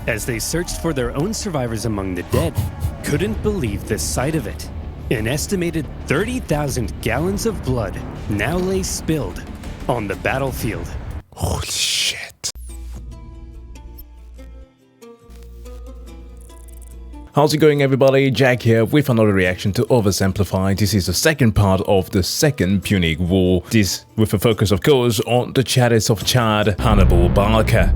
as they searched for their own survivors among the dead, couldn't believe the sight of it. An estimated 30,000 gallons of blood now lay spilled on the battlefield. Holy shit. How's it going, everybody? Jack here with another reaction to Oversimplified. This is the second part of the second Punic War. This with a focus, of course, on the Chadis of Chad, Hannibal Barca.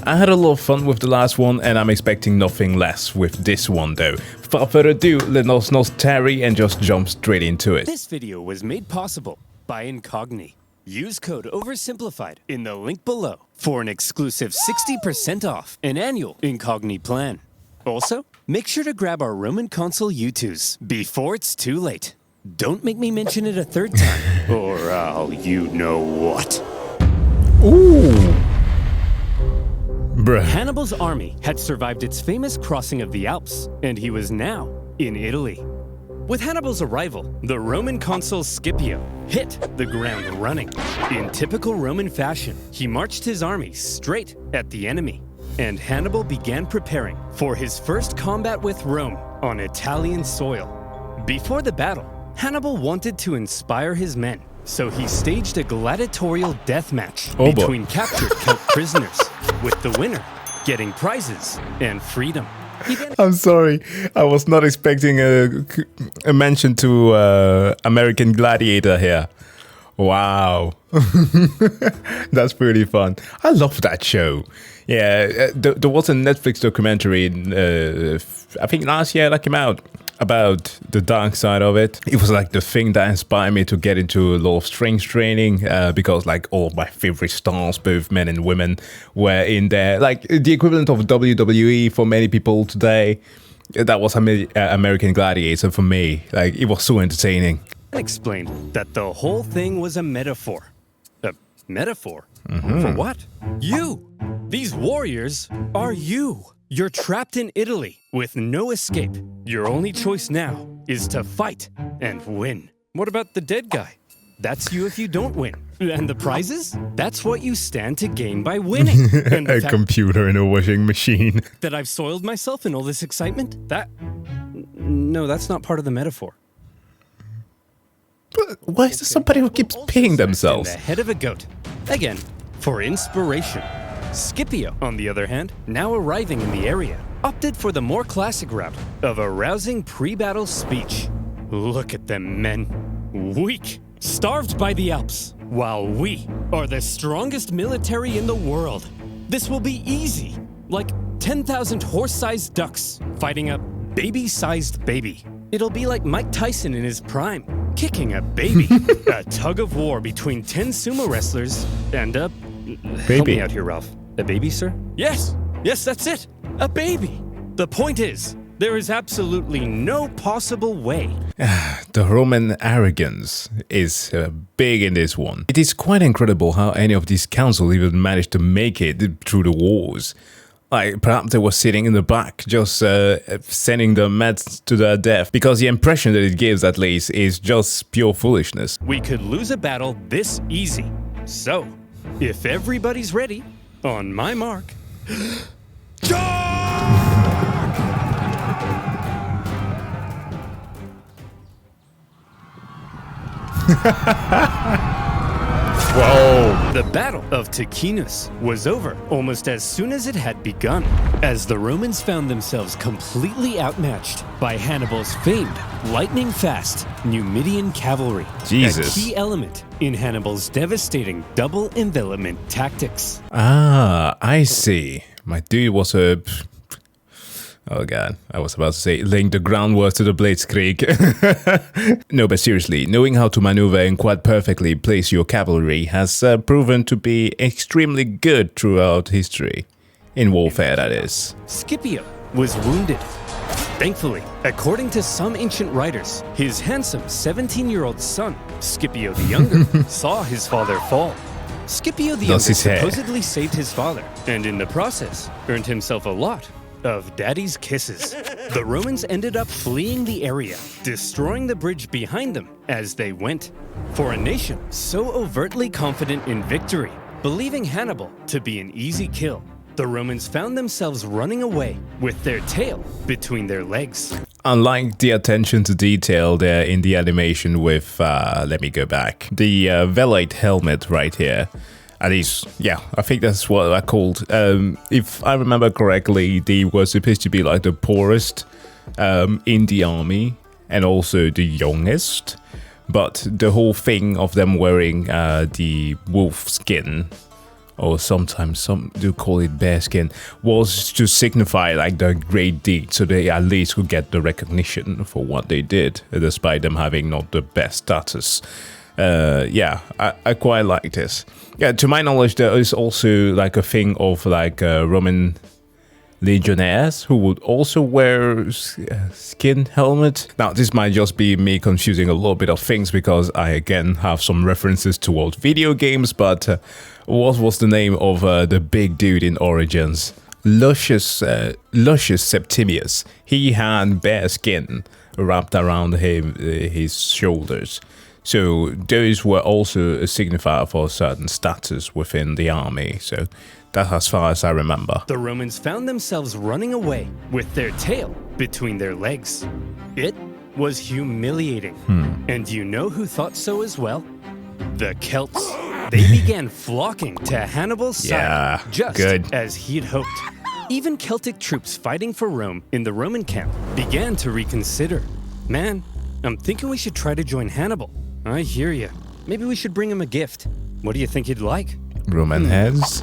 I had a lot of fun with the last one, and I'm expecting nothing less with this one though. Without further ado, let us not tarry and just jump straight into it. This video was made possible by Incogni. Use code Oversimplified in the link below for an exclusive 60% off an annual Incogni plan. Also, make sure to grab our Roman Consul U2s before it's too late. Don't make me mention it a third time, or I'll you know what. Ooh. Bruh. Hannibal's army had survived its famous crossing of the Alps, and he was now in Italy. With Hannibal's arrival, the Roman consul Scipio hit the ground running. In typical Roman fashion, he marched his army straight at the enemy, and Hannibal began preparing for his first combat with Rome on Italian soil. Before the battle, Hannibal wanted to inspire his men, so he staged a gladiatorial death match between captured Celt prisoners, with the winner getting prizes and freedom. I'm sorry, I was not expecting a mention to American Gladiator here. Wow. That's pretty fun. I love that show. Yeah, there was a Netflix documentary, I think last year that came out, about the dark side of it. It was like the thing that inspired me to get into a lot of strength training, because like all my favorite stars, both men and women, were in there. Like the equivalent of WWE for many people today. That was American Gladiator for me. Like, it was so entertaining. Explained that the whole thing was a metaphor. A metaphor? For what? You! These warriors are you! You're trapped in Italy with no escape. Your only choice now is to fight and win. What about the dead guy? That's you if you don't win. And the prizes? That's what you stand to gain by winning. And a computer in a washing machine. That I've soiled myself in all this excitement? No, that's not part of the metaphor. But why is there somebody who keeps peeing themselves? The head of a goat. Again, for inspiration. Scipio, on the other hand, now arriving in the area, opted for the more classic route of a rousing pre-battle speech. Look at them men. Weak, starved by the Alps, while we are the strongest military in the world. This will be easy, like 10,000 horse-sized ducks fighting a baby-sized baby. It'll be like Mike Tyson in his prime, kicking a baby. A tug of war between 10 sumo wrestlers and a... Help me out here, Ralph. A baby, sir? Yes, that's it. A baby. The point is, there is absolutely no possible way. The Roman arrogance is big in this one. It is quite incredible how any of these councils even managed to make it through the wars. Like, perhaps they were sitting in the back, just sending the meds to their death, because the impression that it gives, at least, is just pure foolishness. We could lose a battle this easy. So, if everybody's ready, on my mark, Whoa! The Battle of Ticinus was over almost as soon as it had begun, as the Romans found themselves completely outmatched by Hannibal's famed lightning-fast Numidian cavalry, Jesus. a key element in Hannibal's devastating double envelopment tactics. Ah, I see. My dude was a... Oh god, I was about to say laying the groundwork to the Blitzkrieg. No, but seriously, knowing how to maneuver and quite perfectly place your cavalry has proven to be extremely good throughout history. In warfare, that is. Scipio was wounded. Thankfully, according to some ancient writers, his handsome 17-year-old son, Scipio the Younger, saw his father fall. Scipio the Younger supposedly saved his father, and in the process, earned himself a lot of daddy's kisses. The Romans ended up fleeing the area, destroying the bridge behind them as they went. For a nation so overtly confident in victory, believing Hannibal to be an easy kill, the Romans found themselves running away with their tail between their legs. Unlike the attention to detail there in the animation with, let me go back, the velate helmet right here. At least, yeah, I think that's what I called. If I remember correctly, they were supposed to be like the poorest in the army and also the youngest. But the whole thing of them wearing the wolf skin, or sometimes some do call it bear skin, was to signify like the great deed, so they at least could get the recognition for what they did, despite them having not the best status. Yeah, I quite like this. Yeah, to my knowledge, there is also like a thing of like Roman legionnaires who would also wear skin helmet. Now, this might just be me confusing a little bit of things because I again have some references towards video games, but what was the name of the big dude in Origins? Lucius Septimius. He had bear skin wrapped around his shoulders. So those were also a signifier for a certain status within the army. So that's as far as I remember. The Romans found themselves running away with their tail between their legs. It was humiliating. And you know who thought so as well? The Celts. They began flocking to Hannibal's side, just as he'd hoped. Even Celtic troops fighting for Rome in the Roman camp began to reconsider. Man, I'm thinking we should try to join Hannibal. I hear you. Maybe we should bring him a gift. What do you think he'd like? Roman heads?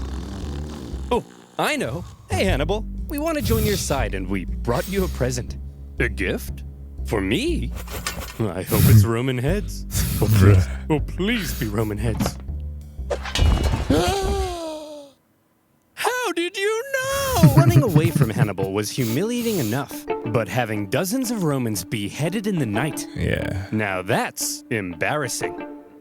Oh, I know. Hey, Hannibal. We want to join your side, and we brought you a present. A gift? For me? I hope it's Roman heads. Oh, please be Roman heads. How did you know? Running away from Hannibal was humiliating enough, but having dozens of Romans beheaded in the night, yeah, now that's embarrassing.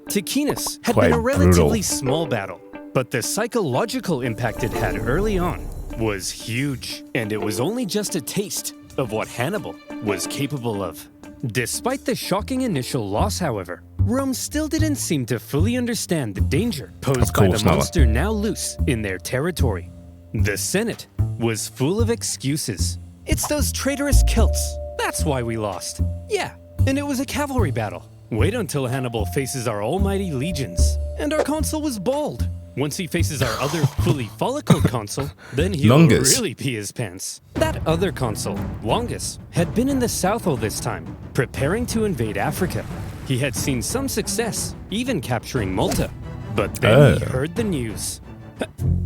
Ticinus had Quite been a relatively brutal. small battle, but the psychological impact it had early on was huge, and it was only just a taste of what Hannibal was capable of. Despite the shocking initial loss, however, Rome still didn't seem to fully understand the danger posed by the monster now loose in their territory. The Senate was full of excuses. It's those traitorous Celts. That's why we lost. Yeah, and it was a cavalry battle. Wait until Hannibal faces our almighty legions. And our consul was bald. Once he faces our other fully follicled consul, then he'll really pee his pants. That other consul, Longus, had been in the south all this time, preparing to invade Africa. He had seen some success, even capturing Malta. But then he heard the news.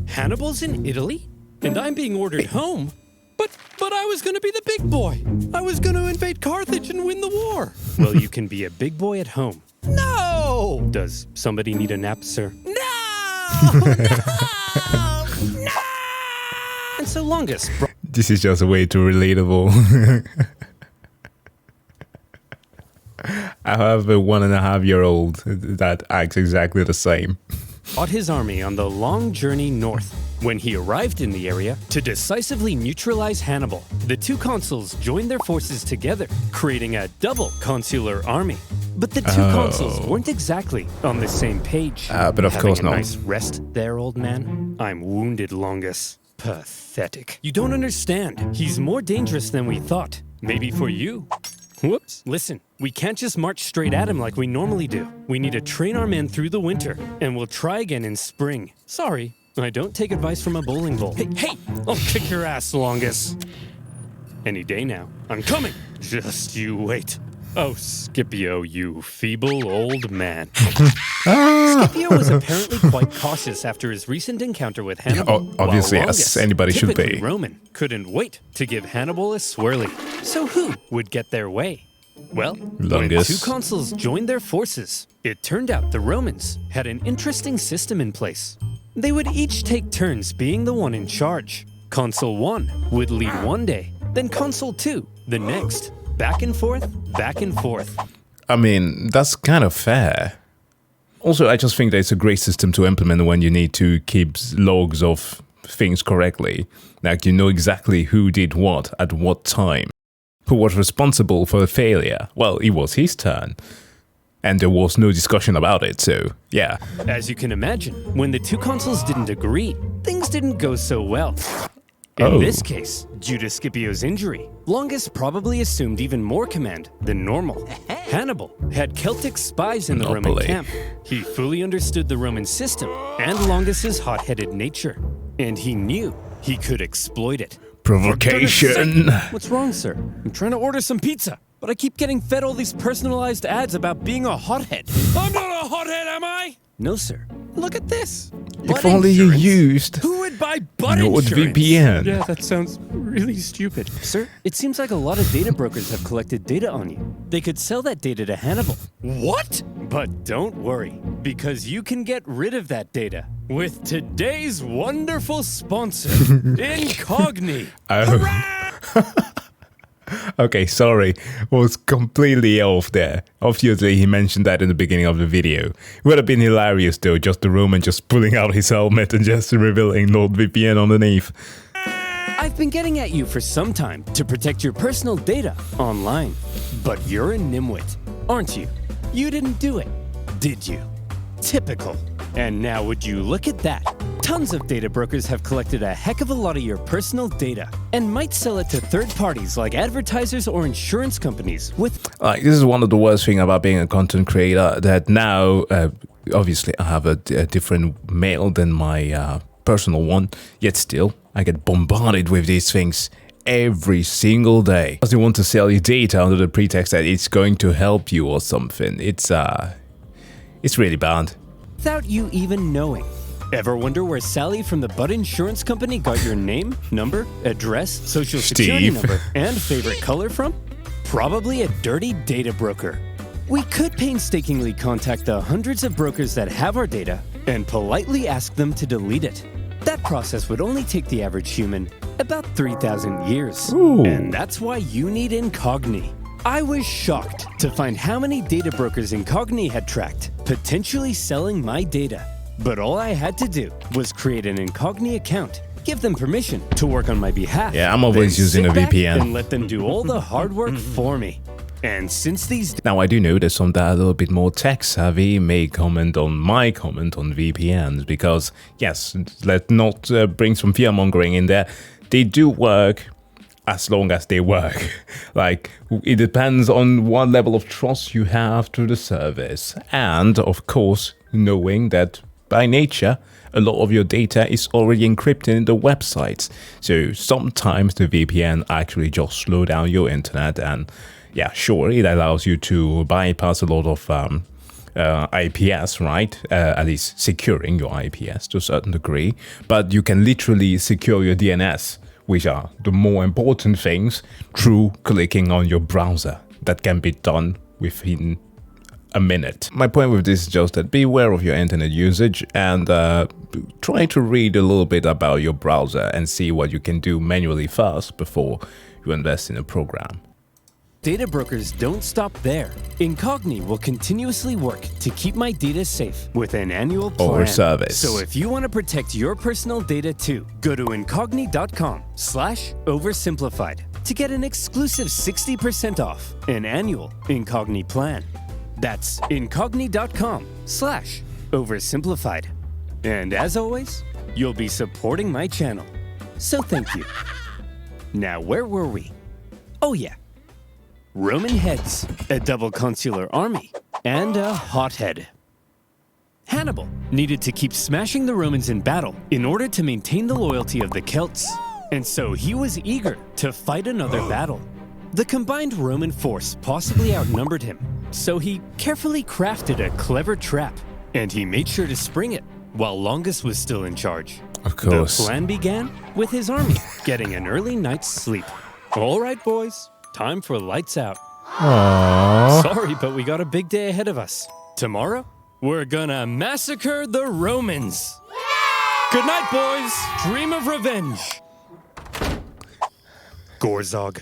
Hannibal's in Italy? And I'm being ordered home? But I was gonna be the big boy. I was gonna invade Carthage and win the war. Well, you can be a big boy at home. No! Does somebody need a nap, sir? No! No! And so Longus. This is just a way too relatable. I have a 1.5-year-old that acts exactly the same. Brought his army on the long journey north. When he arrived in the area to decisively neutralize Hannibal, the two consuls joined their forces together, creating a double consular army. But the two consuls weren't exactly on the same page. But of course not. Nice rest there, old man. I'm wounded, Longus. Pathetic. You don't understand. He's more dangerous than we thought. Maybe for you. Whoops. Listen, we can't just march straight at him like we normally do. We need to train our men through the winter, and we'll try again in spring. Sorry, I don't take advice from a bowling ball. Hey! I'll kick your ass, Longus. Any day now. I'm coming! Just you wait. Oh, Scipio, you feeble old man. Scipio was apparently quite cautious after his recent encounter with Hannibal. Obviously, as anybody should be. Roman couldn't wait to give Hannibal a swirly. So who would get their way? Well, when two consuls joined their forces, it turned out the Romans had an interesting system in place. They would each take turns being the one in charge. Consul 1 would lead one day, then Consul 2 the next. Back and forth, back and forth. I mean, that's kind of fair. Also, I just think that it's a great system to implement when you need to keep logs of things correctly. Like, you know exactly who did what at what time. Who was responsible for the failure? Well, it was his turn. And there was no discussion about it, so yeah. As you can imagine, when the two consuls didn't agree, things didn't go so well. In this case, due to Scipio's injury, Longus probably assumed even more command than normal. Hannibal had Celtic spies in the Roman camp. He fully understood the Roman system and Longus's hot-headed nature, and he knew he could exploit it. Provocation! What's wrong, sir? I'm trying to order some pizza, but I keep getting fed all these personalized ads about being a hothead. I'm not a hothead, am I? No, sir. Look at this. If only you used Who would buy butt insurance? NordVPN. Yeah, that sounds really stupid. Sir, it seems like a lot of data brokers have collected data on you. They could sell that data to Hannibal. What? But don't worry, because you can get rid of that data with today's wonderful sponsor, Incogni. Okay, sorry, was completely off there. Obviously, he mentioned that in the beginning of the video. It would have been hilarious though, just the Roman just pulling out his helmet and just revealing NordVPN underneath. I've been getting at you for some time to protect your personal data online. But you're a nimwit, aren't you? You didn't do it, did you? Typical. And now would you look at that? Tons of data brokers have collected a heck of a lot of your personal data and might sell it to third parties like advertisers or insurance companies with... Like, this is one of the worst things about being a content creator, that now, obviously I have a different mail than my personal one, yet still, I get bombarded with these things every single day. Because they want to sell you data under the pretext that it's going to help you or something. It's really bad. Without you even knowing. Ever wonder where Sally from the Butt Insurance Company got your name, number, address, social security number, and favorite color from? Probably a dirty data broker. We could painstakingly contact the hundreds of brokers that have our data and politely ask them to delete it. That process would only take the average human about 3,000 years. Ooh. And that's why you need Incogni. I was shocked to find how many data brokers Incogni had tracked, potentially selling my data. But all I had to do was create an Incogni account, give them permission to work on my behalf. Yeah, I'm always using a VPN. And let them do all the hard work for me. And since these... Now, I do know that some that are a little bit more tech-savvy may comment on my comment on VPNs, because, yes, let's not bring some fear-mongering in there. They do work as long as they work. Like, it depends on what level of trust you have to the service. And, of course, knowing that by nature, a lot of your data is already encrypted in the websites. So sometimes the VPN actually just slow down your internet, and yeah, sure, it allows you to bypass a lot of IPS, right? At least securing your IPS to a certain degree. But you can literally secure your DNS, which are the more important things, through clicking on your browser. That can be done within a minute. My point with this is just that beware of your internet usage and try to read a little bit about your browser and see what you can do manually first before you invest in a program. Data brokers don't stop there. Incogni will continuously work to keep my data safe with an annual plan. Or service. So if you want to protect your personal data too, go to incogni.com/oversimplified to get an exclusive 60% off an annual Incogni plan. That's incogni.com/oversimplified. And as always, you'll be supporting my channel. So thank you. Now, where were we? Oh yeah. Roman heads, a double consular army, and a hothead. Hannibal needed to keep smashing the Romans in battle in order to maintain the loyalty of the Celts. And so he was eager to fight another battle. The combined Roman force possibly outnumbered him, so he carefully crafted a clever trap, and he made sure to spring it while Longus was still in charge. Of course. The plan began with his army getting an early night's sleep. All right, boys, time for lights out. Aww. Sorry, but we got a big day ahead of us. Tomorrow, we're gonna massacre the Romans. Good night, boys. Dream of revenge. Gorzog.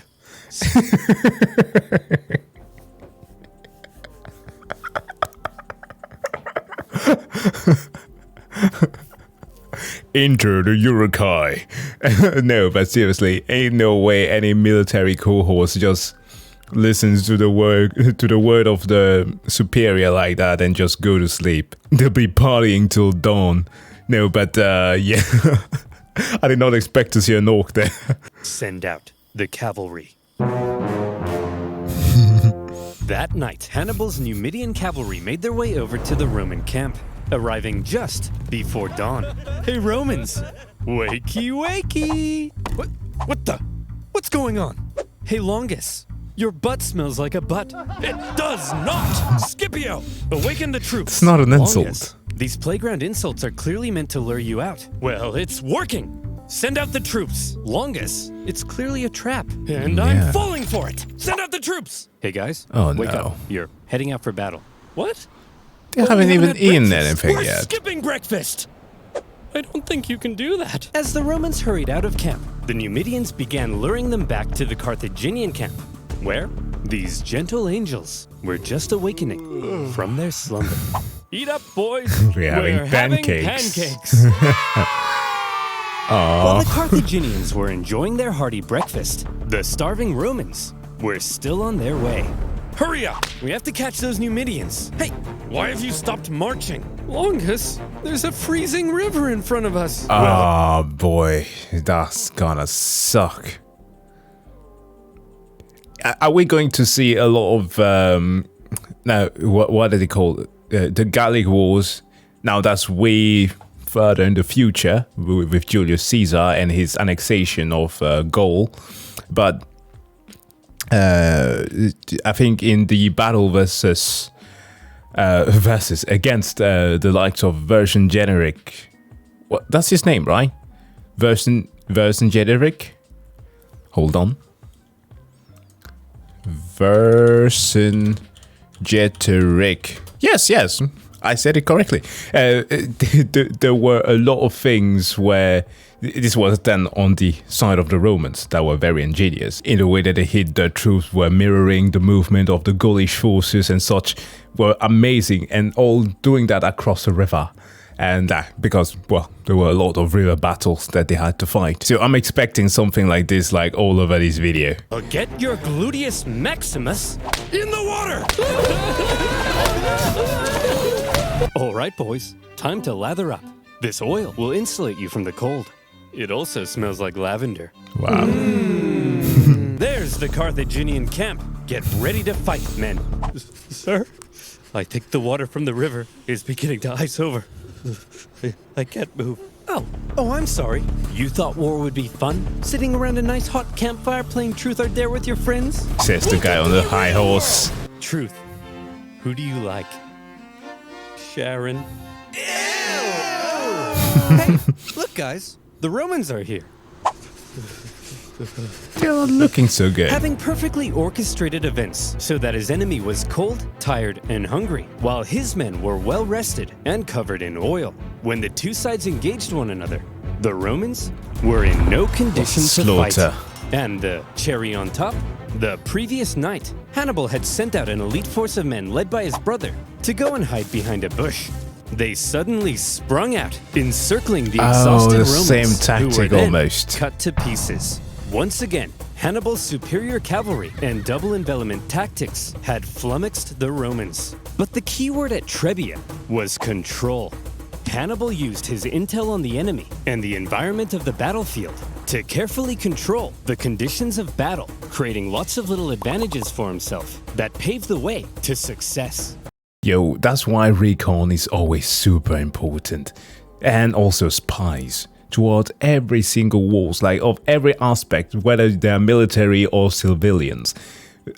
Enter the Urukai. No, but seriously, ain't no way any military cohorts just listens to the word of the superior like that and just go to sleep. They'll be partying till dawn. No, but yeah, I did not expect to see an orc there. Send out the cavalry. That night, Hannibal's Numidian cavalry made their way over to the Roman camp, arriving just before dawn. Hey, Romans! Wakey, wakey! What the? What's going on? Hey, Longus, your butt smells like a butt. It does not! Scipio, awaken the troops. It's not an insult. Longus, these playground insults are clearly meant to lure you out. Well, it's working. Send out the troops. Longus, it's clearly a trap. And I'm falling for it. Send out the troops. Hey, guys. Oh, wake no. up. You're heading out for battle. What? They haven't even had eaten breakfast. anything We're yet. skipping breakfast. I don't think you can do that. As the Romans hurried out of camp, the Numidians began luring them back to the Carthaginian camp, where these gentle angels were just awakening from their slumber. Eat up, boys. We're having pancakes. While the Carthaginians were enjoying their hearty breakfast, the starving Romans were still on their way. Hurry up! We have to catch those Numidians. Hey, why have you stopped marching? Longus, there's a freezing river in front of us. Oh boy, that's gonna suck. Are we going to see a lot of now what are they called? The Gallic Wars. Now that's way further in the future with Julius Caesar and his annexation of Gaul, but I think in the battle versus against the likes of Vercingetorix, what that's his name, right? Vercingetorix. Hold on. Vercingetorix. Yes. I said it correctly. There were a lot of things where this was done on the side of the Romans that were very ingenious. In the way that they hid their troops were mirroring the movement of the Gaulish forces and such were amazing, and all doing that across the river. And because, well, there were a lot of river battles that they had to fight. So I'm expecting something like this, like all over this video. Get your gluteus maximus in the water! All right, boys, time to lather up. This oil will insulate you from the cold. It also smells like lavender. Wow. There's the Carthaginian camp. Get ready to fight, men. Sir, I think the water from the river is beginning to ice over. I can't move. Oh, I'm sorry. You thought war would be fun? Sitting around a nice hot campfire playing Truth or Dare with your friends? Says the guy on the high horse. Truth. Who do you like? Sharon. Ew! Hey, look, guys. The Romans are here. They're not looking so good. Having perfectly orchestrated events so that his enemy was cold, tired, and hungry, while his men were well rested and covered in oil. When the two sides engaged one another, the Romans were in no condition to fight. And the cherry on top, the previous night, Hannibal had sent out an elite force of men led by his brother to go and hide behind a bush. They suddenly sprung out, encircling the exhausted Romans, same tactic who were then almost. cut to pieces. Once again, Hannibal's superior cavalry and double envelopment tactics had flummoxed the Romans. But the key word at Trebia was control. Hannibal used his intel on the enemy and the environment of the battlefield to carefully control the conditions of battle, creating lots of little advantages for himself that paved the way to success. Yo, that's why recon is always super important. And also spies. Toward every single wars, like of every aspect, whether they're military or civilians.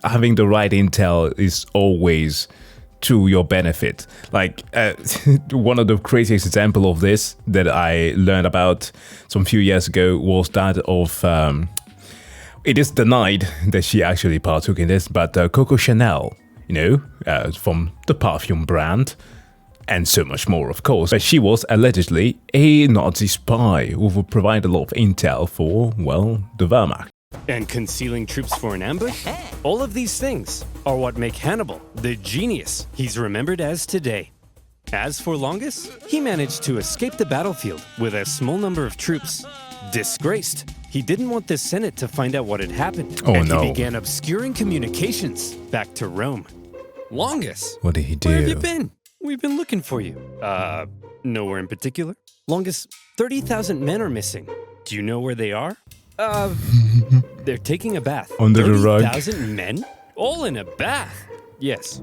Having the right intel is always to your benefit. Like one of the craziest example of this that I learned about some few years ago was that of it is denied that she actually partook in this, but Coco Chanel, you know, from the perfume brand, and so much more, of course. But she was allegedly a Nazi spy who would provide a lot of intel for, well, the Wehrmacht. And concealing troops for an ambush? All of these things are what make Hannibal the genius he's remembered as today. As for Longus, he managed to escape the battlefield with a small number of troops, disgraced, he didn't want the Senate to find out what had happened. Oh, and no. he began obscuring communications back to Rome. Longus, What did he do? where have you been? We've been looking for you. Nowhere in particular. Longus, 30,000 men are missing. Do you know where they are? They're taking a bath. Under the rug. 30,000 men? All in a bath? Yes.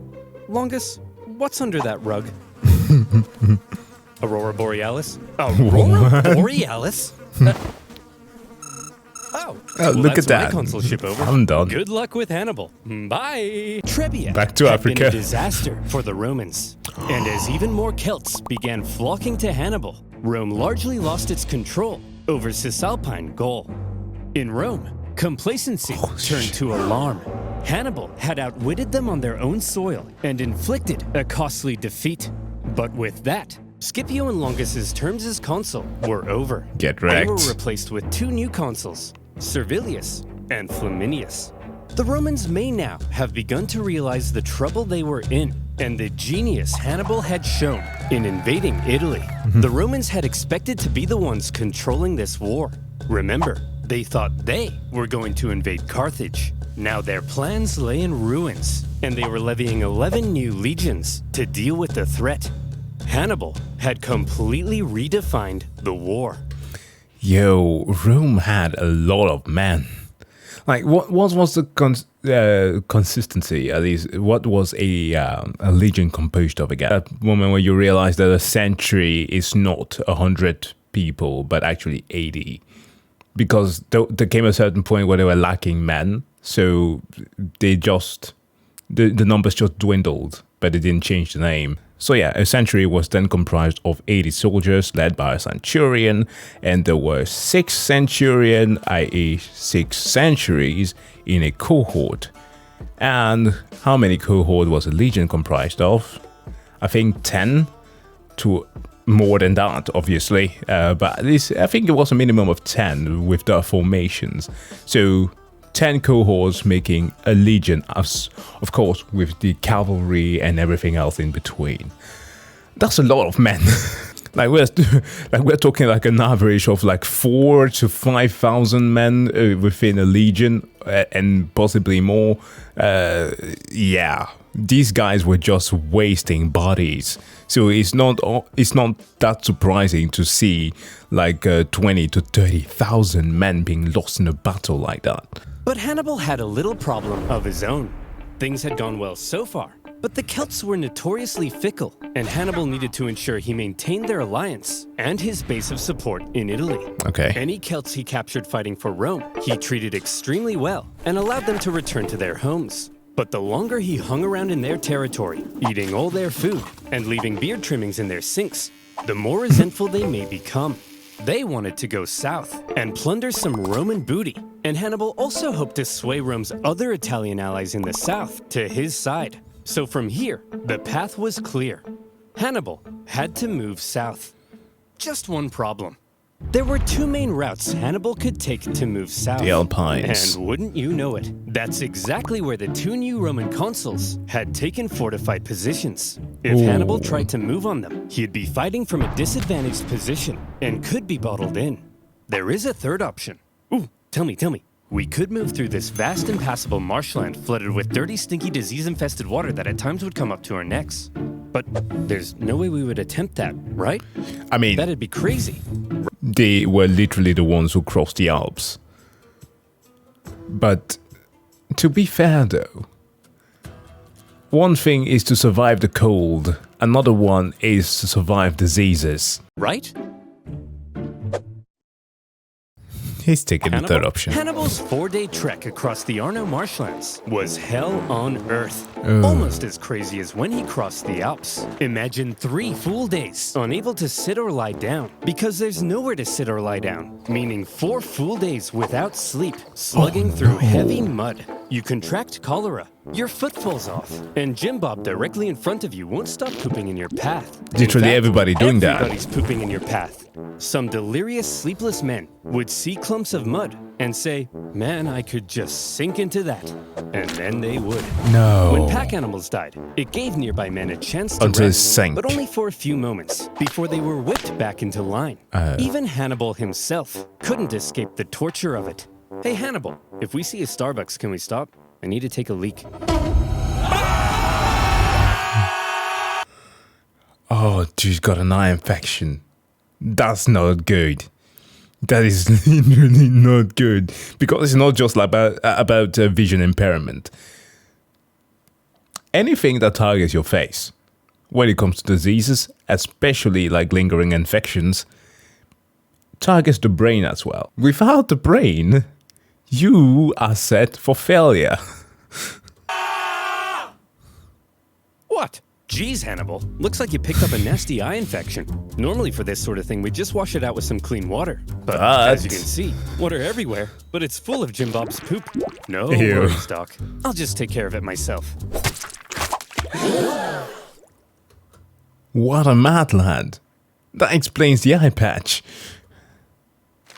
Longus, what's under that rug? Aurora Borealis? Aurora Borealis? Look at that's my that. consulship over. I'm done. Good luck with Hannibal. Bye. Trebia Back to had been Africa. a disaster for the Romans. And as even more Celts began flocking to Hannibal, Rome largely lost its control over Cisalpine Gaul. In Rome, complacency turned to alarm. Hannibal had outwitted them on their own soil and inflicted a costly defeat. But with that, Scipio and Longus's terms as consul were over. Get They wrecked. were replaced with two new consuls, Servilius and Flaminius. The Romans may now have begun to realize the trouble they were in and the genius Hannibal had shown in invading Italy. The Romans had expected to be the ones controlling this war. Remember, they thought they were going to invade Carthage. Now their plans lay in ruins, and they were levying 11 new legions to deal with the threat. Hannibal had completely redefined the war. Yo, Rome had a lot of men. Like, what was the consistency? At least, what was a legion composed of again? That moment when you realize that a century is not 100 people, but actually 80. Because there came a certain point where they were lacking men, so they just the numbers just dwindled, but they didn't change the name. So yeah, a century was then comprised of 80 soldiers led by a centurion, and there were 6 centurion, i.e. 6 centuries, in a cohort. And how many cohort was a legion comprised of? I think 10 to more than that, obviously, but at least I think it was a minimum of 10 with the formations. So 10 cohorts making a legion, as of course with the cavalry and everything else in between. That's a lot of men. we're talking like an average of like 4,000 to 5,000 men within a legion, and possibly more. Yeah, these guys were just wasting bodies. So it's not that surprising to see like 20 to 30,000 men being lost in a battle like that. But Hannibal had a little problem of his own. Things had gone well so far, but the Celts were notoriously fickle, and Hannibal needed to ensure he maintained their alliance and his base of support in Italy. Okay. Any Celts he captured fighting for Rome, he treated extremely well and allowed them to return to their homes. But the longer he hung around in their territory, eating all their food and leaving beard trimmings in their sinks, the more resentful they may become. They wanted to go south and plunder some Roman booty, and Hannibal also hoped to sway Rome's other Italian allies in the south to his side. So from here, the path was clear. Hannibal had to move south. Just one problem. There were 2 main routes Hannibal could take to move south. The Alpines. And wouldn't you know it, that's exactly where the 2 new Roman consuls had taken fortified positions. If Hannibal tried to move on them, he'd be fighting from a disadvantaged position and could be bottled in. There is a third option. Ooh, tell me. We could move through this vast impassable marshland flooded with dirty, stinky, disease-infested water that at times would come up to our necks. But there's no way we would attempt that, right? I mean, That'd be crazy. they were literally the ones who crossed the Alps. But to be fair though, one thing is to survive the cold, another one is to survive diseases. Right? He's taking the third option. Hannibal's 4-day trek across the Arno marshlands was hell on earth. Oh. Almost as crazy as when he crossed the Alps. Imagine 3 full days, unable to sit or lie down, because there's nowhere to sit or lie down. Meaning 4 full days without sleep, slugging through heavy mud. You contract cholera, your foot falls off, and Jim Bob directly in front of you won't stop pooping in your path. Literally In fact, everybody doing that. Everybody's pooping in your path. Some delirious, sleepless men would see clumps of mud and say, man, I could just sink into that. And then they would. No. When pack animals died, it gave nearby men a chance to Until it rest, sank. but only for a few moments before they were whipped back into line. Even Hannibal himself couldn't escape the torture of it. Hey, Hannibal, if we see a Starbucks, can we stop? I need to take a leak. Oh, dude's got an eye infection. That's not good. That is really not good. Because it's not just like about vision impairment. Anything that targets your face, when it comes to diseases, especially like lingering infections, targets the brain as well. Without the brain, you are set for failure. What? Geez, Hannibal. Looks like you picked up a nasty eye infection. Normally for this sort of thing, we just wash it out with some clean water. But as you can see, water everywhere, but it's full of Jim Bob's poop. No worries, Doc. I'll just take care of it myself. What a mad lad. That explains the eye patch.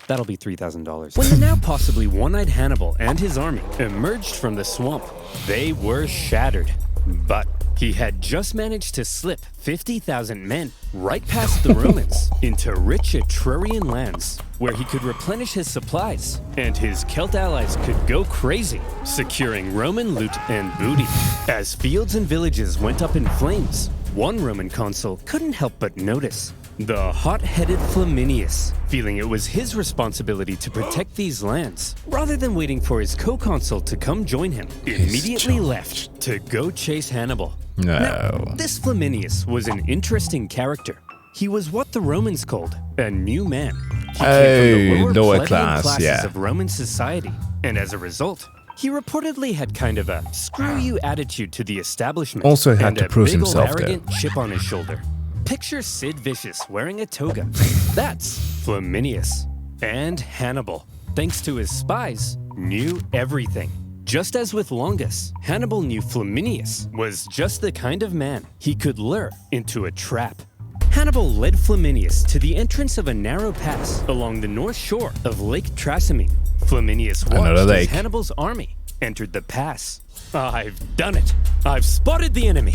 That'll be $3,000. When the now possibly one-eyed Hannibal and his army emerged from the swamp, they were shattered. But he had just managed to slip 50,000 men right past the Romans into rich Etrurian lands, where he could replenish his supplies, and his Celt allies could go crazy, securing Roman loot and booty. As fields and villages went up in flames, one Roman consul couldn't help but notice the hot-headed Flaminius, feeling it was his responsibility to protect these lands, rather than waiting for his co-consul to come join him, immediately left to go chase Hannibal. No. Now, this Flaminius was an interesting character. He was what the Romans called a new man. He came from the lower plebeian classes of Roman society, and as a result, he reportedly had kind of a screw-you attitude to the establishment. Also had and to prove himself, a big old arrogant chip on his shoulder. Picture Sid Vicious wearing a toga. That's Flaminius. And Hannibal, thanks to his spies, knew everything. Just as with Longus, Hannibal knew Flaminius was just the kind of man he could lure into a trap. Hannibal led Flaminius to the entrance of a narrow pass along the north shore of Lake Trasimene. Flaminius watched as Hannibal's army entered the pass. I've done it. I've spotted the enemy.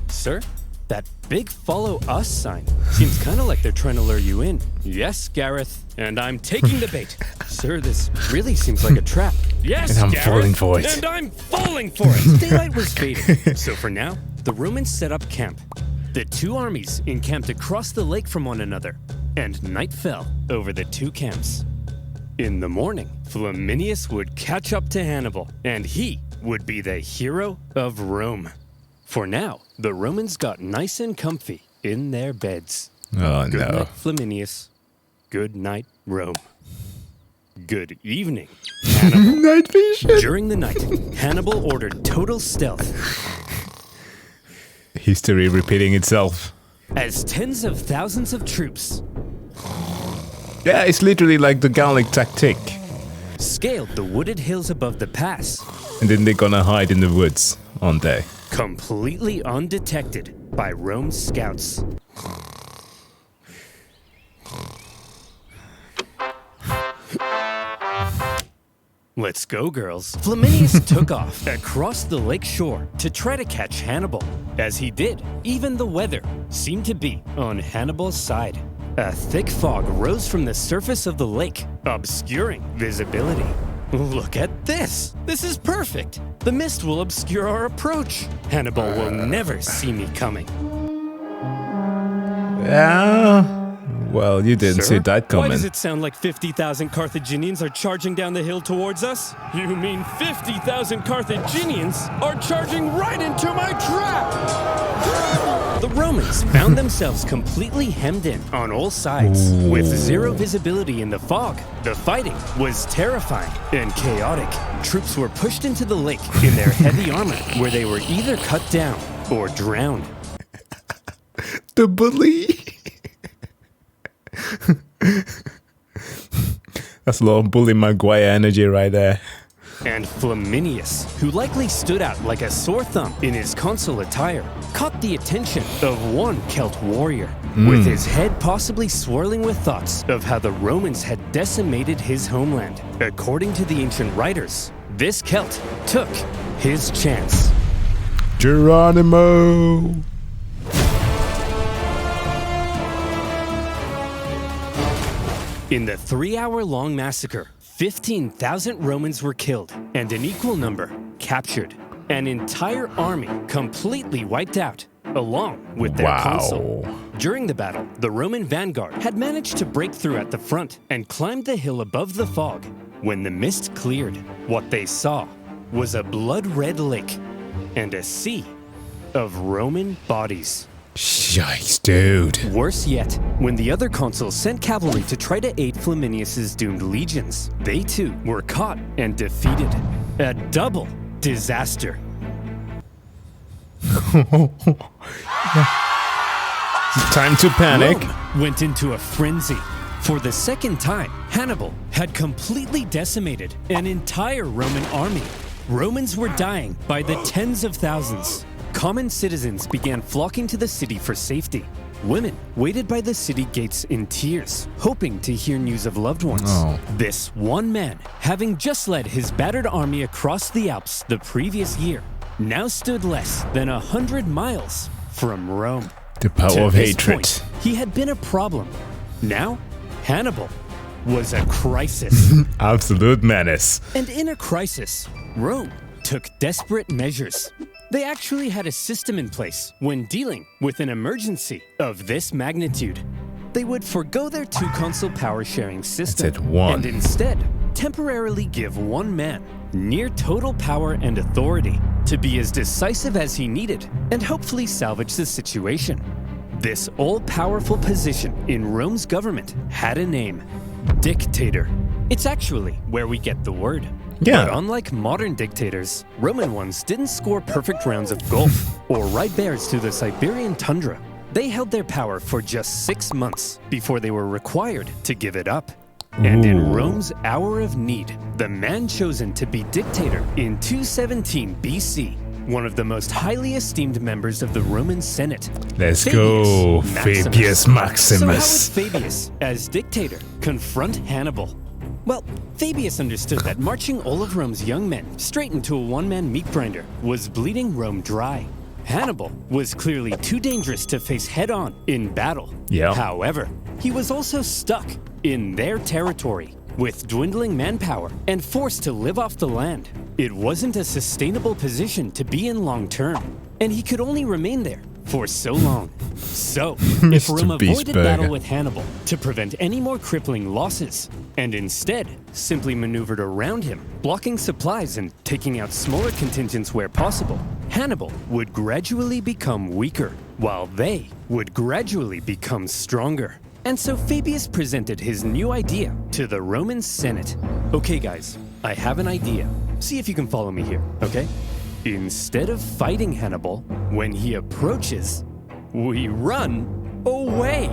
Sir? That big follow us sign seems kind of like they're trying to lure you in. Yes, Gareth, and I'm taking the bait. Sir, this really seems like a trap. Yes, and I'm Gareth, falling for it. And I'm falling for it. Daylight was fading, so for now, the Romans set up camp. The two armies encamped across the lake from one another, and night fell over the two camps. In the morning, Flaminius would catch up to Hannibal, and he would be the hero of Rome. For now, the Romans got nice and comfy in their beds. Oh, Good no. night, Flaminius. Good night, Rome. Good evening, Hannibal. Night vision. During the night, Hannibal ordered total stealth. History repeating itself. As tens of thousands of troops Yeah, it's literally like the Gallic tactic. scaled the wooded hills above the pass, And then they're gonna hide in the woods, aren't they? completely undetected by Rome's scouts. Let's go, girls. Flaminius took off across the lake shore to try to catch Hannibal. As he did, even the weather seemed to be on Hannibal's side. A thick fog rose from the surface of the lake, obscuring visibility. Look at this! This is perfect! The mist will obscure our approach. Hannibal will never see me coming. Yeah. Well, you didn't Sir, see that coming. Why does it sound like 50,000 Carthaginians are charging down the hill towards us? You mean 50,000 Carthaginians are charging right into my trap? The Romans found themselves completely hemmed in on all sides, with zero visibility in the fog. The fighting was terrifying and chaotic. Troops were pushed into the lake in their heavy armor, where they were either cut down or drowned. The bully. That's a lot of Bully Maguire energy right there. And Flaminius, who likely stood out like a sore thumb in his consul attire, caught the attention of one Celt warrior, with his head possibly swirling with thoughts of how the Romans had decimated his homeland. According to the ancient writers, this Celt took his chance. Geronimo! In the 3-hour-long massacre, 15,000 Romans were killed and an equal number captured. An entire army completely wiped out, along with their consul. During the battle, the Roman vanguard had managed to break through at the front and climbed the hill above the fog. When the mist cleared, what they saw was a blood-red lake and a sea of Roman bodies. Yikes, dude. Worse yet, when the other consuls sent cavalry to try to aid Flaminius's doomed legions, they too were caught and defeated. A double disaster. Time to panic. Rome went into a frenzy. For the second time, Hannibal had completely decimated an entire Roman army. Romans were dying by the tens of thousands. Common citizens began flocking to the city for safety. Women waited by the city gates in tears, hoping to hear news of loved ones. This one man, having just led his battered army across the Alps the previous year, now stood less than 100 miles from Rome. The power of hatred. Point, he had been a problem. Now, Hannibal was a crisis. Absolute menace. And in a crisis, Rome took desperate measures. They actually had a system in place when dealing with an emergency of this magnitude. They would forgo their two-consul power-sharing system and instead temporarily give one man near total power and authority to be as decisive as he needed and hopefully salvage the situation. This all-powerful position in Rome's government had a name: dictator. It's actually where we get the word. Yeah. But unlike modern dictators, Roman ones didn't score perfect rounds of golf or ride bears through the Siberian tundra. They held their power for just 6 months before they were required to give it up. And in Rome's hour of need, the man chosen to be dictator in 217 BC, one of the most highly esteemed members of the Roman Senate. Let's go, Fabius Maximus. So how would Fabius, as dictator, confront Hannibal? Well, Fabius understood that marching all of Rome's young men straight into a one-man meat grinder was bleeding Rome dry. Hannibal was clearly too dangerous to face head-on in battle. However, he was also stuck in their territory, with dwindling manpower and forced to live off the land. It wasn't a sustainable position to be in long-term, and he could only remain there for so long. So, if Rome avoided battle with Hannibal to prevent any more crippling losses, and instead simply maneuvered around him, blocking supplies and taking out smaller contingents where possible, Hannibal would gradually become weaker, while they would gradually become stronger. And so Fabius presented his new idea to the Roman Senate. Okay guys, I have an idea. See if you can follow me here, okay? Instead of fighting Hannibal, when he approaches, we run away.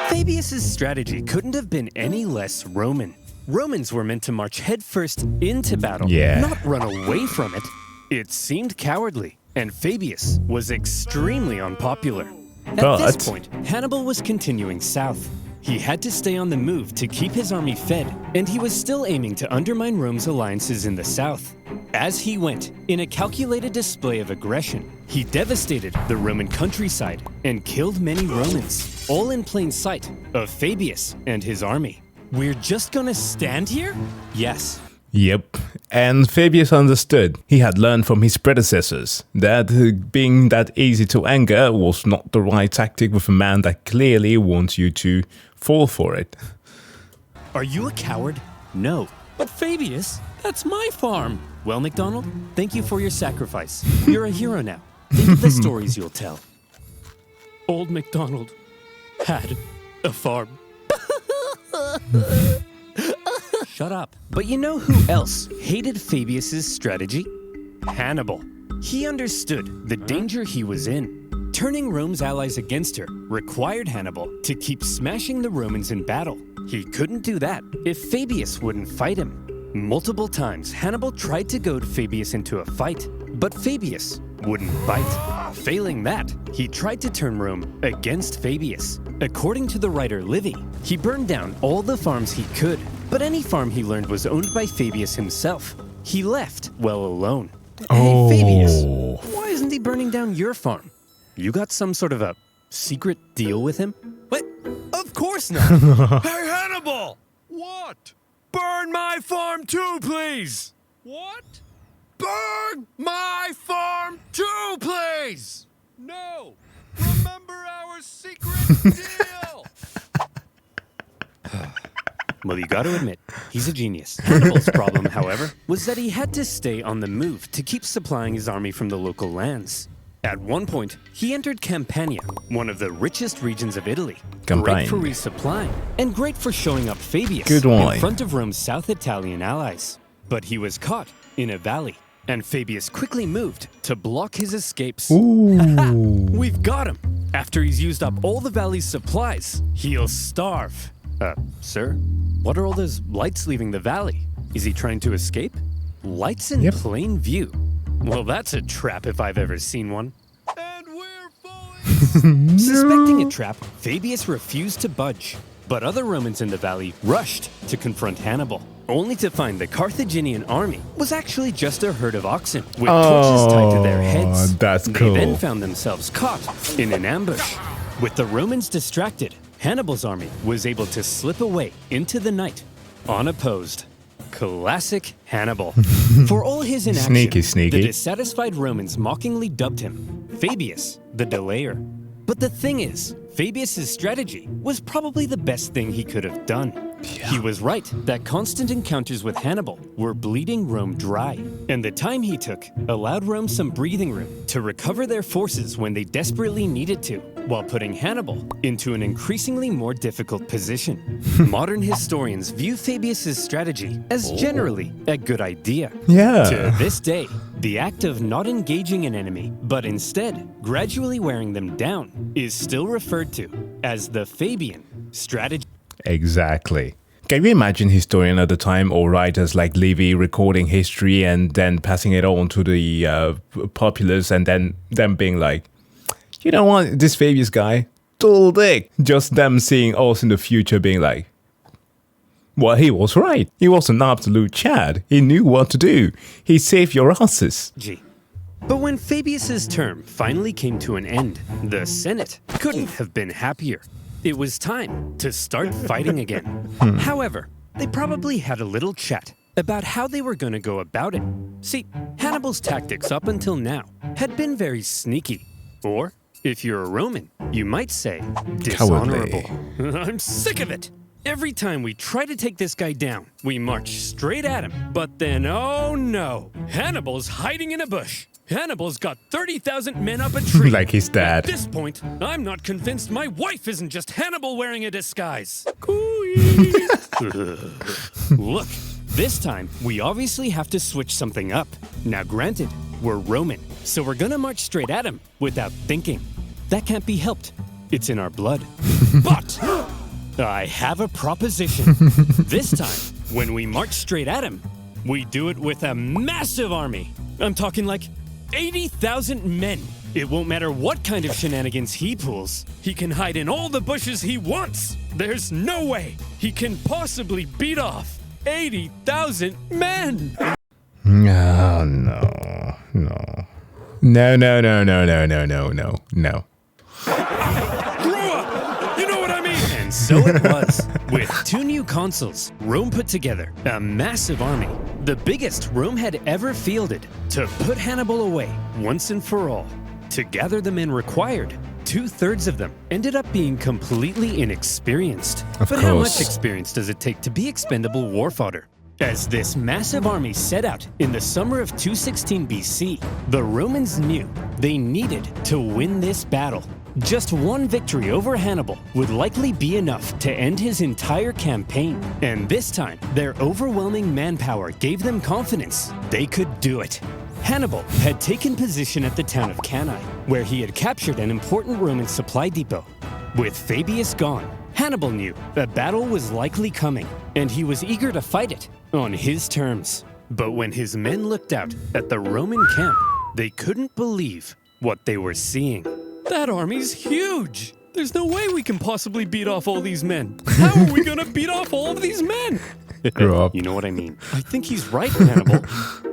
Fabius's strategy couldn't have been any less Roman. Romans were meant to march headfirst into battle, not run away from it. It seemed cowardly, and Fabius was extremely unpopular. At this point, Hannibal was continuing south. He had to stay on the move to keep his army fed, and he was still aiming to undermine Rome's alliances in the south. As he went, in a calculated display of aggression, he devastated the Roman countryside and killed many Romans, all in plain sight of Fabius and his army. We're just gonna stand here? Yes. Yep. And Fabius understood. He had learned from his predecessors that being that easy to anger was not the right tactic with a man that clearly wants you to fall for it. Are you a coward? No. But Fabius, that's my farm. Well, MacDonald, thank you for your sacrifice. You're a hero now. Think of the stories you'll tell. Old MacDonald had a farm. Shut up. But you know who else hated Fabius's strategy? Hannibal. He understood the danger he was in. Turning Rome's allies against her required Hannibal to keep smashing the Romans in battle. He couldn't do that if Fabius wouldn't fight him. Multiple times, Hannibal tried to goad Fabius into a fight, but Fabius wouldn't bite. Failing that, he tried to turn Rome against Fabius. According to the writer Livy, he burned down all the farms he could, but any farm he learned was owned by Fabius himself. He left well alone. Hey, Fabius, why isn't he burning down your farm? You got some sort of a secret deal with him? What? Of course not. Hey, Hannibal! What? Burn my farm too, please! What? Burn my farm too, please! No! Remember our secret deal! Well, you gotta admit, he's a genius. Hannibal's problem, however, was that he had to stay on the move to keep supplying his army from the local lands. At one point, he entered Campania, one of the richest regions of Italy. Great for resupplying, and great for showing up Fabius in front of Rome's South Italian allies. But he was caught in a valley, and Fabius quickly moved to block his escapes. We've got him! After he's used up all the valley's supplies, he'll starve. Sir? What are all those lights leaving the valley? Is he trying to escape? Lights in plain view. Well, that's a trap if I've ever seen one. And we're falling! Suspecting a trap, Fabius refused to budge. But other Romans in the valley rushed to confront Hannibal, only to find the Carthaginian army was actually just a herd of oxen with torches tied to their heads. That's cool. They then found themselves caught in an ambush. With the Romans distracted, Hannibal's army was able to slip away into the night, unopposed. Classic Hannibal. For all his inaction, sneaky. The dissatisfied Romans mockingly dubbed him Fabius, the Delayer. But the thing is, Fabius's strategy was probably the best thing he could have done. Yeah. He was right that constant encounters with Hannibal were bleeding Rome dry, and the time he took allowed Rome some breathing room to recover their forces when they desperately needed to, while putting Hannibal into an increasingly more difficult position. Modern historians view Fabius's strategy as generally a good idea. Yeah. To this day, the act of not engaging an enemy, but instead gradually wearing them down, is still referred to as the Fabian strategy. Exactly. Can you imagine historians at the time or writers like Livy recording history and then passing it on to the populace and then them being like, you know what, this Fabius guy, total dick. Just them seeing us in the future being like, well, he was right. He was an absolute Chad. He knew what to do. He saved your asses. But when Fabius's term finally came to an end, the Senate couldn't have been happier. It was time to start fighting again. However, they probably had a little chat about how they were going to go about it. See, Hannibal's tactics up until now had been very sneaky. Or, if you're a Roman, you might say dishonorable. I'm sick of it! Every time we try to take this guy down, we march straight at him. But then, oh no! Hannibal's hiding in a bush. Hannibal's got 30,000 men up a tree. Like his dad. At this point, I'm not convinced my wife isn't just Hannibal wearing a disguise. Look, this time, we obviously have to switch something up. Now granted, we're Roman, so we're gonna march straight at him without thinking. That can't be helped. It's in our blood. But I have a proposition. This time, when we march straight at him, we do it with a massive army. I'm talking like 80,000 men. It won't matter what kind of shenanigans he pulls. He can hide in all the bushes he wants. There's no way he can possibly beat off 80,000 men. No. Grow up! You know what I mean? And so it was. With 2 new consuls, Rome put together a massive army, the biggest Rome had ever fielded, to put Hannibal away once and for all. To gather the men required, 2/3 of them ended up being completely inexperienced. But how much experience does it take to be expendable war fodder? As this massive army set out in the summer of 216 BC, the Romans knew they needed to win this battle. Just one victory over Hannibal would likely be enough to end his entire campaign. And this time, their overwhelming manpower gave them confidence they could do it. Hannibal had taken position at the town of Cannae, where he had captured an important Roman supply depot. With Fabius gone, Hannibal knew a battle was likely coming, and he was eager to fight it on his terms. But when his men looked out at the Roman camp, They couldn't believe what they were seeing. That army's huge! There's no way we can possibly beat off all these men. How are we gonna beat off all of these men? Grow up. You know what I mean. I think he's right, Hannibal.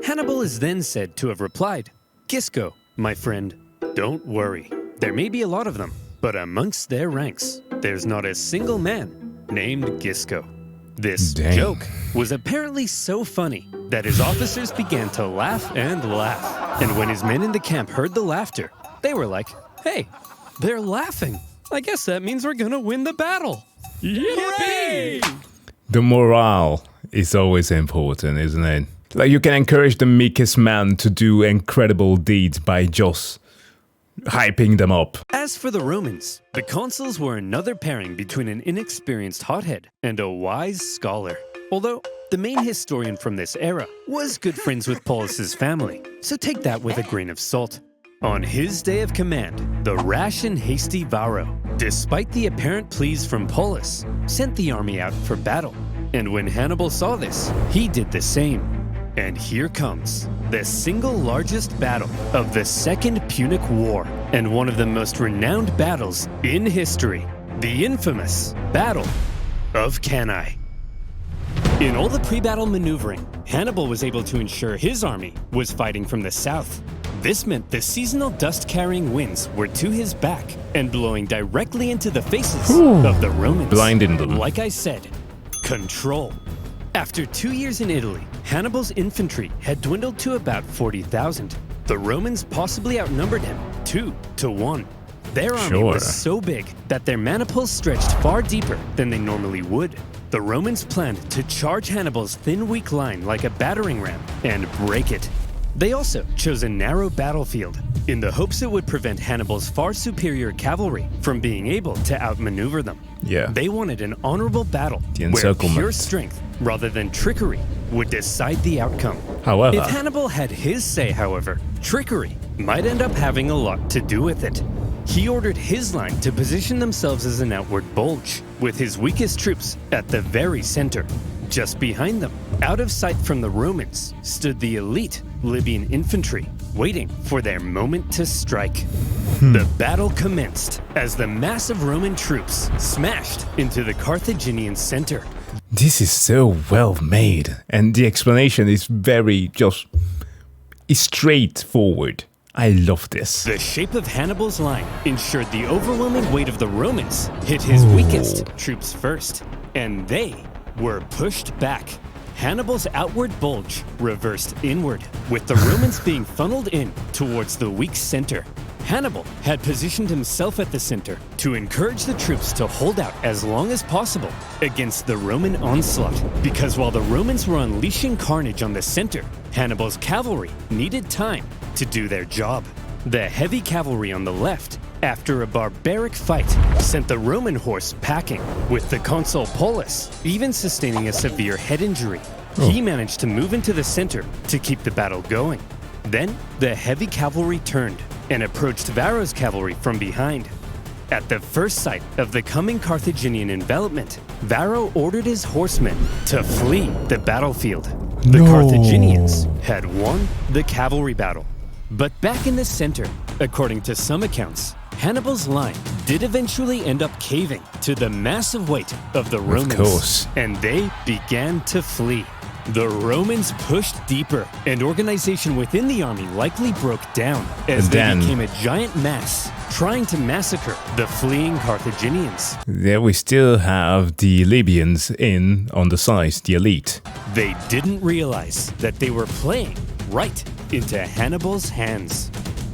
Hannibal is then said to have replied, Gisco, my friend, don't worry. There may be a lot of them, but amongst their ranks, there's not a single man named Gisco. This joke was apparently so funny that his officers began to laugh and laugh. And when his men in the camp heard the laughter, they were like, hey, they're laughing. I guess that means we're gonna win the battle. Yippee! The morale is always important, isn't it? Like, you can encourage the meekest man to do incredible deeds by just hyping them up. As for the Romans, the consuls were another pairing between an inexperienced hothead and a wise scholar. Although the main historian from this era was good friends with Paulus's family, so take that with a grain of salt. On his day of command, the rash and hasty Varro, despite the apparent pleas from Paulus, sent the army out for battle. And when Hannibal saw this, he did the same. And here comes the single largest battle of the Second Punic War, and one of the most renowned battles in history, the infamous Battle of Cannae. In all the pre-battle maneuvering, Hannibal was able to ensure his army was fighting from the south. This meant the seasonal dust-carrying winds were to his back and blowing directly into the faces of the Romans. Blinding them. Like I said, control. After 2 years in Italy, Hannibal's infantry had dwindled to about 40,000. The Romans possibly outnumbered him 2 to 1. Their army was so big that their maniples stretched far deeper than they normally would. The Romans planned to charge Hannibal's thin, weak line like a battering ram and break it. They also chose a narrow battlefield in the hopes it would prevent Hannibal's far superior cavalry from being able to outmaneuver them. Yeah. They wanted an honorable battle where pure strength, rather than trickery, would decide the outcome. However, if Hannibal had his say, however, trickery might end up having a lot to do with it. He ordered his line to position themselves as an outward bulge, with his weakest troops at the very center. Just behind them, out of sight from the Romans, stood the elite Libyan infantry, waiting for their moment to strike. The battle commenced as the massive Roman troops smashed into the Carthaginian center. This is so well made, and the explanation is very straightforward. I love this. The shape of Hannibal's line ensured the overwhelming weight of the Romans hit his weakest troops first, and they were pushed back. Hannibal's outward bulge reversed inward, with the Romans being funneled in towards the weak center. Hannibal had positioned himself at the center to encourage the troops to hold out as long as possible against the Roman onslaught, because while the Romans were unleashing carnage on the center, Hannibal's cavalry needed time to do their job. The heavy cavalry on the left, after a barbaric fight, sent the Roman horse packing, with the consul Paulus even sustaining a severe head injury. He managed to move into the center to keep the battle going. Then, the heavy cavalry turned and approached Varro's cavalry from behind. At the first sight of the coming Carthaginian envelopment, Varro ordered his horsemen to flee the battlefield. The Carthaginians had won the cavalry battle. But back in the center, according to some accounts, Hannibal's line did eventually end up caving to the massive weight of the Romans, and they began to flee. The Romans pushed deeper, and organization within the army likely broke down as they became a giant mass, trying to massacre the fleeing Carthaginians. There we still have the Libyans in on the side, the elite. They didn't realize that they were playing right into Hannibal's hands.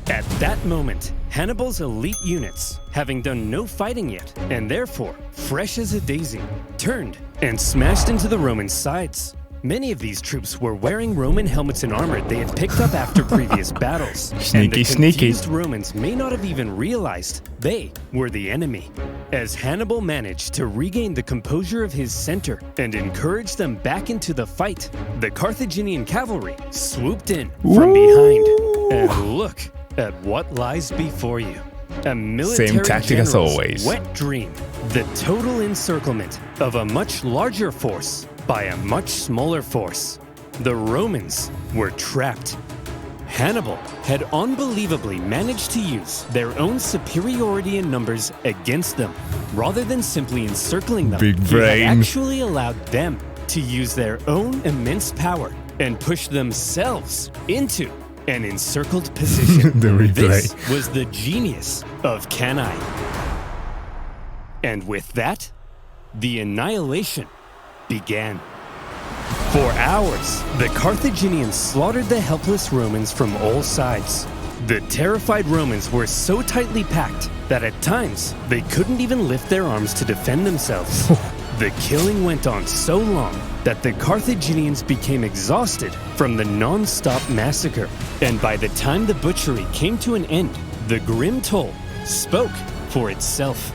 At that moment, Hannibal's elite units, having done no fighting yet, and therefore fresh as a daisy, turned and smashed into the Roman sides. Many of these troops were wearing Roman helmets and armor they had picked up after previous battles. And the confused Romans may not have even realized they were the enemy. As Hannibal managed to regain the composure of his center and encourage them back into the fight, the Carthaginian cavalry swooped in from behind. And look at what lies before you. A military same tactic as always. Wet dream. The total encirclement of a much larger force by a much smaller force. The Romans were trapped. Hannibal had unbelievably managed to use their own superiority in numbers against them. Rather than simply encircling them, Big he brain. had actually allowed them to use their own immense power and push themselves into an encircled position. The replay. This was the genius of Cannae. And with that, the annihilation began. For hours, the Carthaginians slaughtered the helpless Romans from all sides. The terrified Romans were so tightly packed that at times they couldn't even lift their arms to defend themselves. The killing went on so long that the Carthaginians became exhausted from the non-stop massacre. And by the time the butchery came to an end, the grim toll spoke for itself.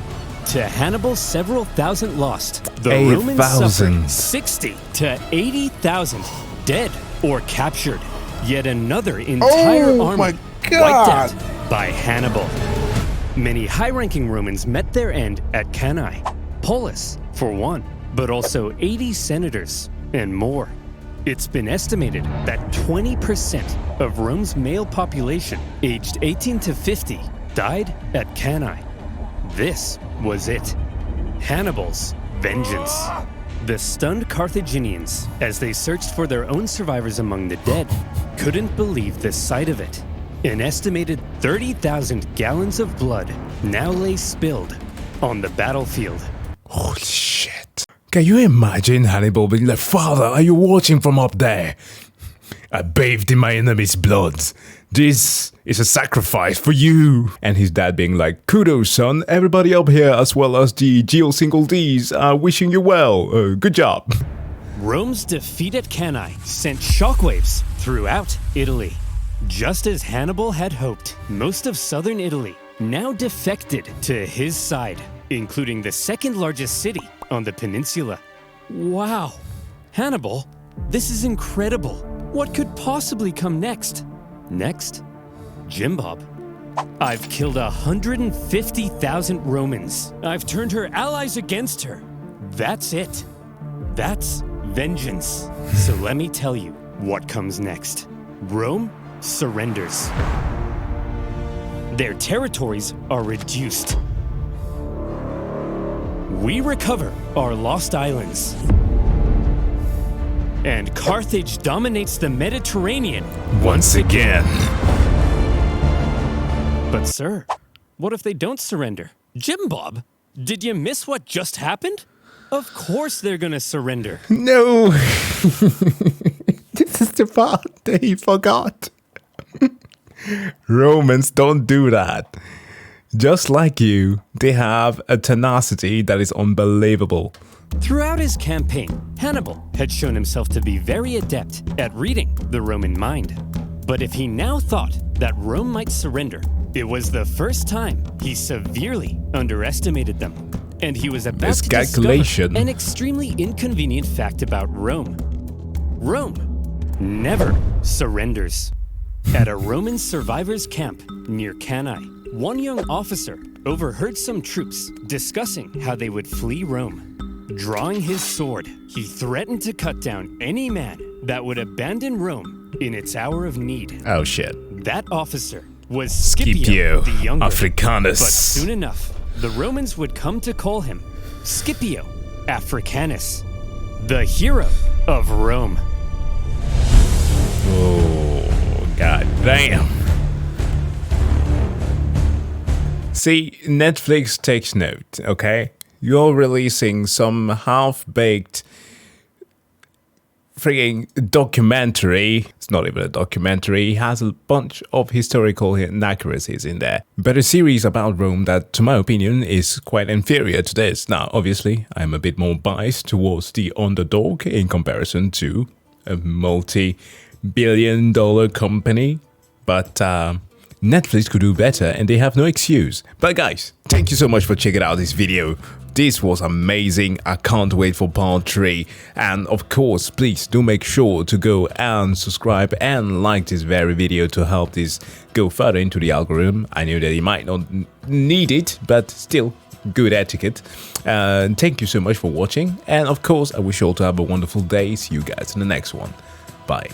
To Hannibal's several thousand lost, the Romans suffered 60 to 80,000 dead or captured. Yet another entire army wiped out by Hannibal. Many high-ranking Romans met their end at Cannae. Paulus, for one, but also 80 senators and more. It's been estimated that 20% of Rome's male population aged 18 to 50 died at Cannae. This was it. Hannibal's vengeance. The stunned Carthaginians, as they searched for their own survivors among the dead, couldn't believe the sight of it. An estimated 30,000 gallons of blood now lay spilled on the battlefield. Holy shit. Can you imagine Hannibal being like, "Father, are you watching from up there? I bathed in my enemy's blood. This is a sacrifice for you." And his dad being like, "Kudos, son. Everybody up here, as well as the Single Ds, are wishing you well. Good job." Rome's defeat at Cannae sent shockwaves throughout Italy. Just as Hannibal had hoped, most of southern Italy now defected to his side, including the second largest city on the peninsula. Wow. Hannibal, this is incredible. What could possibly come next? Next? Jim Bob. I've killed 150,000 Romans. I've turned her allies against her. That's it. That's vengeance. So let me tell you what comes next. Rome surrenders. Their territories are reduced. We recover our lost islands. And Carthage dominates the Mediterranean Once again. But sir, what if they don't surrender? Jim Bob, did you miss what just happened? Of course they're gonna surrender. No. This is the part that he forgot. Romans don't do that. Just like you, they have a tenacity that is unbelievable. Throughout his campaign, Hannibal had shown himself to be very adept at reading the Roman mind. But if he now thought that Rome might surrender, it was the first time he severely underestimated them. And he was about to discover an extremely inconvenient fact about Rome. Rome never surrenders. At a Roman survivors' camp near Cannae, one young officer overheard some troops discussing how they would flee Rome. Drawing his sword, he threatened to cut down any man that would abandon Rome in its hour of need. Oh shit. That officer was Scipio the Younger. Africanus. But soon enough, the Romans would come to call him Scipio Africanus, the hero of Rome. Oh, god damn. See, Netflix takes note, okay? You're releasing some half-baked frigging documentary. It's not even a documentary. It has a bunch of historical inaccuracies in there. But a series about Rome that, to my opinion, is quite inferior to this. Now, obviously, I'm a bit more biased towards the underdog in comparison to a multi-billion-dollar company. But Netflix could do better and they have no excuse. But guys, thank you so much for checking out this video. This was amazing. I can't wait for part 3. And of course, please do make sure to go and subscribe and like this very video to help this go further into the algorithm. I know that you might not need it, but still good etiquette. Thank you so much for watching. And of course, I wish you all to have a wonderful day. See you guys in the next one. Bye.